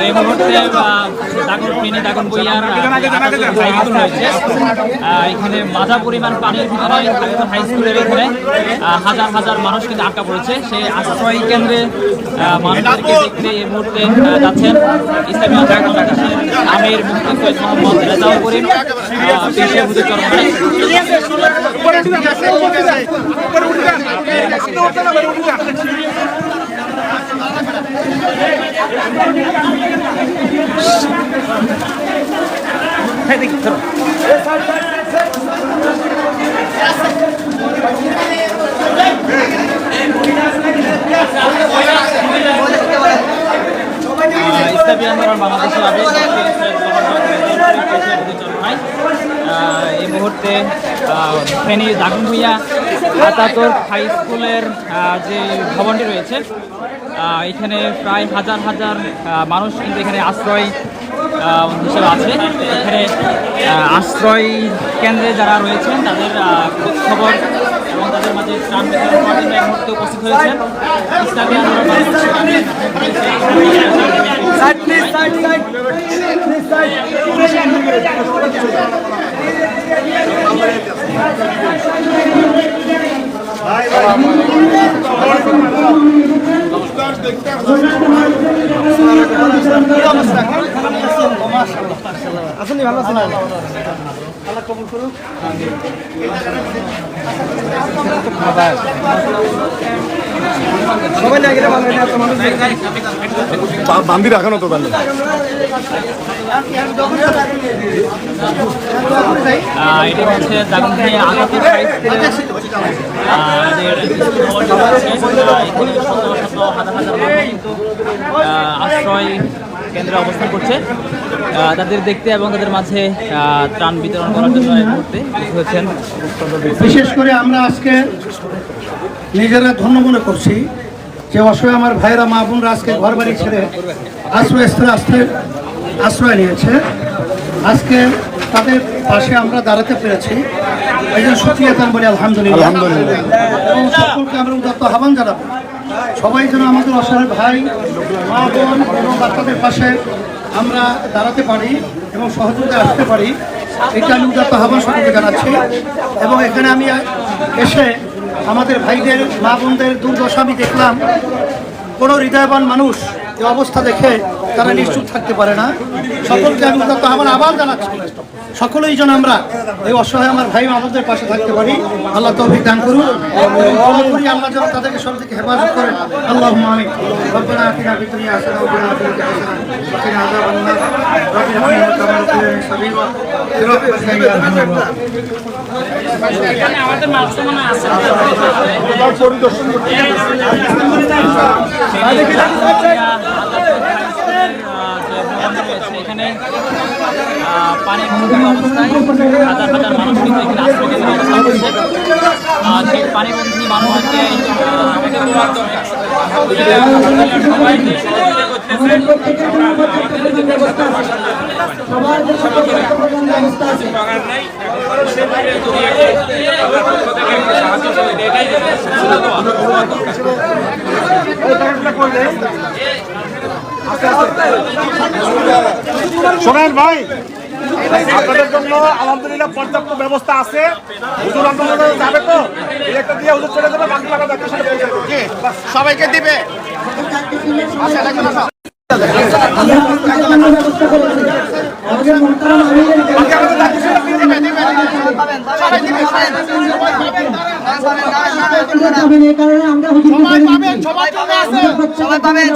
এই মুহূর্তে ফেনী দাগন বইয়ার রয়েছে। এখানে মাজা পরিমাণ পানির ভিতরে হাই স্কুলের এখানে হাজার হাজার মানুষ কিন্তু আটকা পড়েছে। সেই আশ্রয় কেন্দ্রে মানুষদেরকে দেখতে এই মুহূর্তে যাচ্ছেন ইসলামী আমির মুফতি সৈয়দ মোহাম্মদ রেজাউল করিম পেশিয়া বুদ্ধচরণ ভাই। ইসলামী আন্দোলন বাংলাদেশের এই মুহূর্তে ফেনী দাগনভূঞা আতাতুর্ক হাই স্কুলের যে ভবনটি রয়েছে এখানে প্রায় হাজার হাজার মানুষ কিন্তু এখানে আশ্রয় হিসেবে আছে। এখানে আশ্রয় কেন্দ্রে যারা রয়েছেন তাদের খবর এবং তাদের মাঝে ত্রাণ বিতরণ করার জন্য এই মুহূর্তে উপস্থিত হয়েছেন ইসলামী আসলে ভালো আছে না আল্লাহ কবুল করুক। সবাই না গেলে বান্দি রাখানো তো তাহলে এটা হচ্ছে দাগনভূঞা আতাতুর্ক হাই স্কুলের আশ্রয় কেন্দ্রে অবস্থান করছে। তাদের দেখতে এবং তাদের মাঝে ত্রাণ বিতরণ করার জন্য এই মুহূর্তে হয়েছেন। বিশেষ করে আমরা আজকে নিজেরা ধন্য মনে করছি যে অসহায় আমার ভাইরা মা বোনরা আজকে ঘর বাড়ি ছেড়ে আশ্রয় নিয়েছে। আজকে তাদের পাশে আমরা দাঁড়াতে পেরেছি, এই জন্য শুকরিয়া দান বলি আলহামদুলিল্লাহ। এবং সকলকে আমরা উদাত্ত আহ্বান জানাবো সবাই যেন আমাদের অসহায় ভাই মা বোন এবং বাচ্চাদের পাশে আমরা দাঁড়াতে পারি এবং সহযোগিতা আসতে পারি, এটা আমি উদাত্ত আহ্বান সকলকে জানাচ্ছি। এবং এখানে আমি এসে আমাদের ভাইদের মা বোনদের দুর্দশা আমি দেখলাম। কোনো হৃদয়বান মানুষ এই অবস্থা দেখে তারা নিশ্চুপ থাকতে পারে না। সকলকে আমি উদাত্ত আহ্বান আবার জানাচ্ছি, সকলেই যেন আমরা এই অসহায় আমার ভাই আমাদের পাশে থাকতে পারি। আল্লাহ তৌফিক দান করুন এবং করি আল্লাহ যেন তাদেরকে সব থেকে হেফাজত করেন। আল্লাহুম্মা আমিন। রব্বানা আতিনা ফিদ দুনিয়া হাসানাহ ওয়া ফিল আখিরাতি হাসানাহ ওয়া কিনা আযাবান নার। রব্বির হামহুমা কামা রাব্বায়ানি সগীরা। বিরহমাতিকা ইয়া আরহামার রাহিমিন। এখানে আমাদের মাঝখানে আছে পরিদর্শন করতে এখানে পানির অবস্থায় হাজার হাজার মানুষ কিন্তু এখানে আশ্রয় কেন্দ্রে অবস্থান করছে। সেই পানিবন্ধী মানুষকে শোনেন ভাই, আপনাদের জন্য আলহামদুলিল্লাহ পর্যাপ্ত ব্যবস্থা আছে। হুজুর আপনাদের যাবে তো একটা দিয়ে হুজুর চলে যাবে, বাকি টাকা দেখতে সবাইকে দিবে। সবাই পাবেন।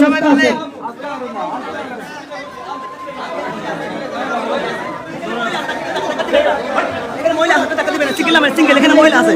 এখানে মহিলা আছে, টাকা দিবেন সিঙ্গেল এখানে মহিলা আছে।